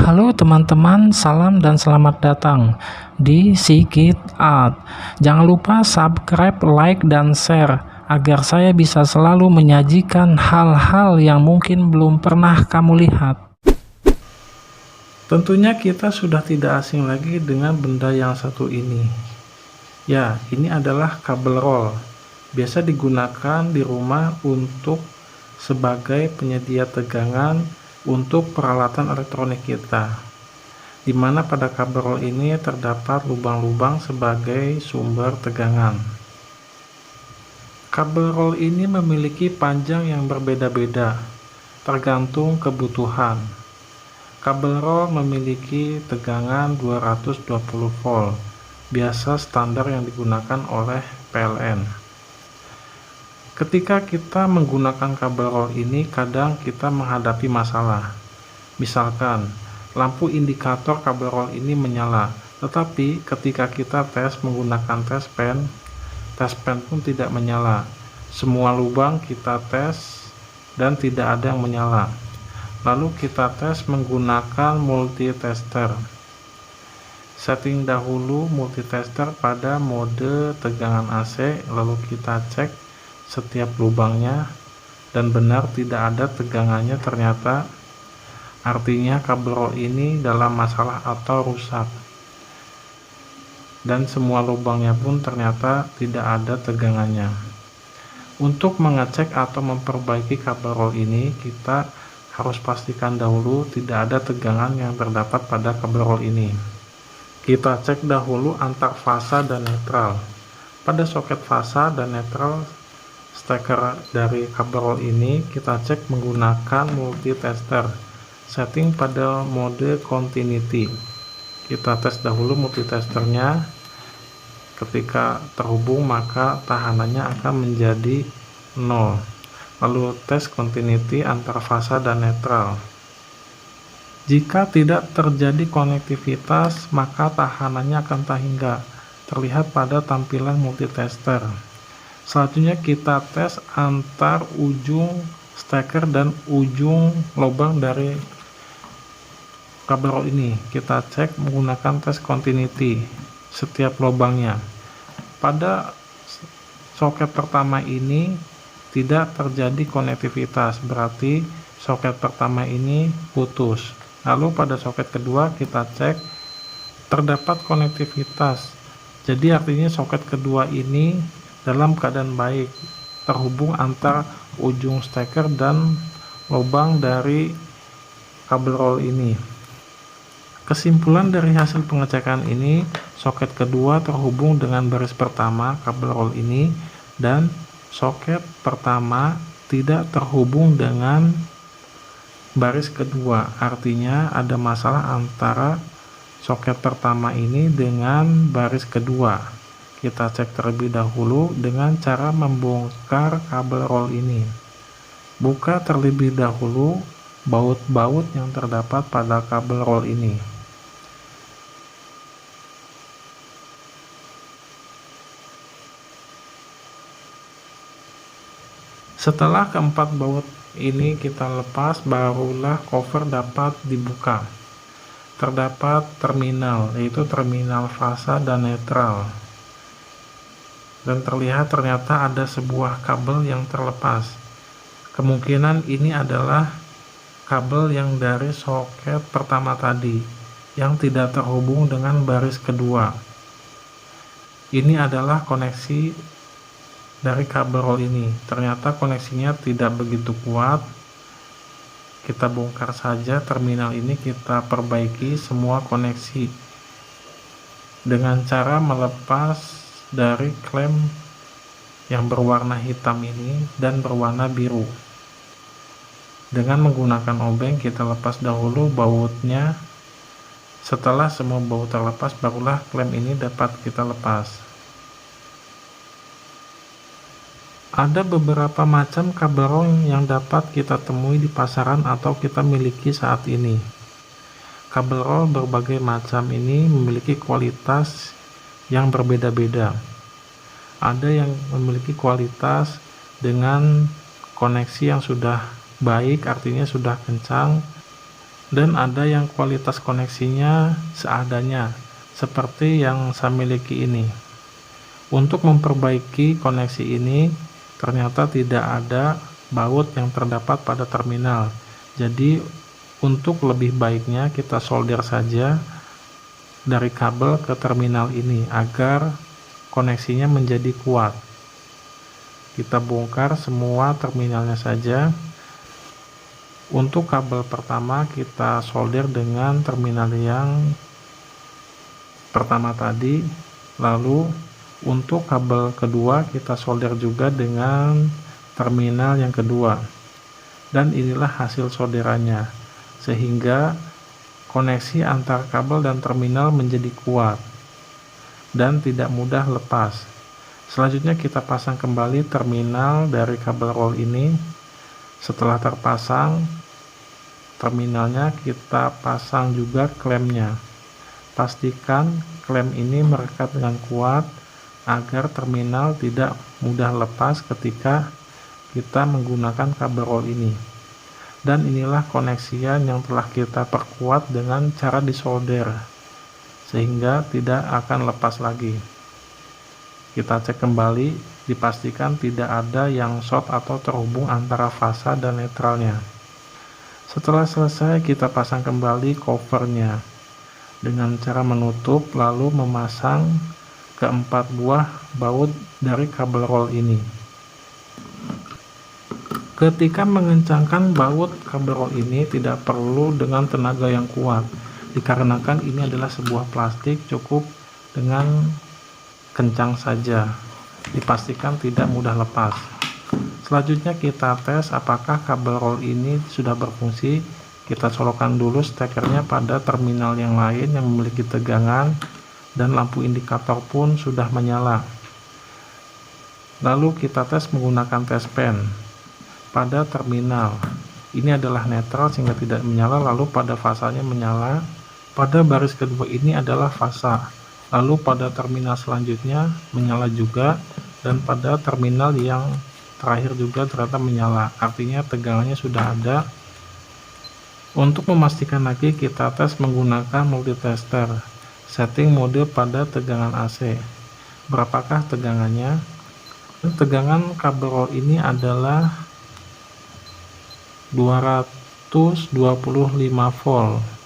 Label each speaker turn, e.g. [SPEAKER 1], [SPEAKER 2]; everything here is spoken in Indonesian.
[SPEAKER 1] Halo teman-teman, salam dan selamat datang di Sigit Art. Jangan lupa subscribe, like, dan share agar saya bisa selalu menyajikan hal-hal yang mungkin belum pernah kamu lihat. Tentunya kita sudah tidak asing lagi dengan benda yang satu ini. Ya, ini adalah kabel roll. Biasa digunakan di rumah untuk sebagai penyedia tegangan untuk peralatan elektronik kita, di mana pada kabel roll ini terdapat lubang-lubang sebagai sumber tegangan. Kabel roll ini memiliki panjang yang berbeda-beda, tergantung kebutuhan. Kabel roll memiliki tegangan 220 volt, biasa standar yang digunakan oleh PLN. Ketika kita menggunakan kabel roll ini, kadang kita menghadapi masalah. Misalkan, lampu indikator kabel roll ini menyala, tetapi ketika kita tes menggunakan test pen pun tidak menyala. Semua lubang kita tes dan tidak ada yang menyala. Lalu kita tes menggunakan multitester. Setting dahulu multitester pada mode tegangan AC, lalu kita cek setiap lubangnya dan benar tidak ada tegangannya ternyata, artinya kabel roll ini dalam masalah atau rusak, dan semua lubangnya pun ternyata tidak ada tegangannya. Untuk mengecek atau memperbaiki kabel roll ini, kita harus pastikan dahulu tidak ada tegangan yang terdapat pada kabel roll ini. Kita cek dahulu antar fasa dan netral. Pada soket fasa dan netral steker dari kabel roll ini kita cek menggunakan multitester. Setting pada mode continuity. Kita tes dahulu multitesternya. Ketika terhubung maka tahanannya akan menjadi 0. Lalu tes continuity antar fasa dan netral. Jika tidak terjadi konektivitas maka tahanannya akan tak hingga terlihat pada tampilan multitester. Selanjutnya kita tes antar ujung steker dan ujung lubang dari kabel roll ini. Kita cek menggunakan tes continuity setiap lubangnya. Pada soket pertama ini tidak terjadi konektivitas, berarti soket pertama ini putus. Lalu pada soket kedua kita cek terdapat konektivitas. Jadi artinya soket kedua ini dalam keadaan baik, terhubung antar ujung steker dan lubang dari kabel roll ini. Kesimpulan dari hasil pengecekan ini, soket kedua terhubung dengan baris pertama kabel roll ini dan soket pertama tidak terhubung dengan baris kedua. Artinya ada masalah antara soket pertama ini dengan baris kedua. Kita cek terlebih dahulu dengan cara membongkar kabel roll ini. Buka terlebih dahulu baut-baut yang terdapat pada kabel roll ini. Setelah keempat baut ini kita lepas, barulah cover dapat dibuka. Terdapat terminal, yaitu terminal fasa dan netral. Dan terlihat ternyata ada sebuah kabel yang terlepas. Kemungkinan ini adalah kabel yang dari soket pertama tadi yang tidak terhubung dengan baris kedua. Ini adalah koneksi dari kabel roll ini. Ternyata koneksinya tidak begitu kuat. Kita bongkar saja terminal ini, kita perbaiki semua koneksi dengan cara melepas dari klem yang berwarna hitam ini dan berwarna biru. Dengan menggunakan obeng kita lepas dahulu bautnya. Setelah semua baut terlepas, barulah klem ini dapat kita lepas. Ada beberapa macam kabel roll yang dapat kita temui di pasaran atau kita miliki saat ini. Kabel roll berbagai macam ini memiliki kualitas yang berbeda-beda. Ada yang memiliki kualitas dengan koneksi yang sudah baik, artinya sudah kencang, dan ada yang kualitas koneksinya seadanya, seperti yang saya miliki ini. Untuk memperbaiki koneksi ini, ternyata tidak ada baut yang terdapat pada terminal. Jadi, untuk lebih baiknya kita solder saja dari kabel ke terminal ini agar koneksinya menjadi kuat. Kita bongkar semua terminalnya saja. Untuk kabel pertama kita solder dengan terminal yang pertama tadi, lalu untuk kabel kedua kita solder juga dengan terminal yang kedua, dan inilah hasil solderannya, sehingga koneksi antar kabel dan terminal menjadi kuat dan tidak mudah lepas. Selanjutnya kita pasang kembali terminal dari kabel roll ini. Setelah terpasang terminalnya, kita pasang juga klemnya. Pastikan klem ini merekat dengan kuat agar terminal tidak mudah lepas ketika kita menggunakan kabel roll ini. Dan inilah koneksian yang telah kita perkuat dengan cara disolder, sehingga tidak akan lepas lagi. Kita cek kembali, dipastikan tidak ada yang short atau terhubung antara fasa dan netralnya. Setelah selesai, kita pasang kembali covernya dengan cara menutup lalu memasang keempat buah baut dari kabel roll ini. Ketika mengencangkan baut kabel roll ini tidak perlu dengan tenaga yang kuat, dikarenakan ini adalah sebuah plastik, cukup dengan kencang saja. Dipastikan tidak mudah lepas. Selanjutnya kita tes apakah kabel roll ini sudah berfungsi. Kita colokkan dulu stekernya pada terminal yang lain yang memiliki tegangan, dan lampu indikator pun sudah menyala. Lalu kita tes menggunakan tes pen pada terminal. Ini adalah netral sehingga tidak menyala, lalu pada fasanya menyala. Pada baris kedua ini adalah fasa, lalu pada terminal selanjutnya menyala juga, dan pada terminal yang terakhir juga ternyata menyala, artinya tegangannya sudah ada. Untuk memastikan lagi, kita tes menggunakan multitester, setting mode pada tegangan AC. Berapakah tegangannya? Tegangan kabel roll ini adalah 225 volt.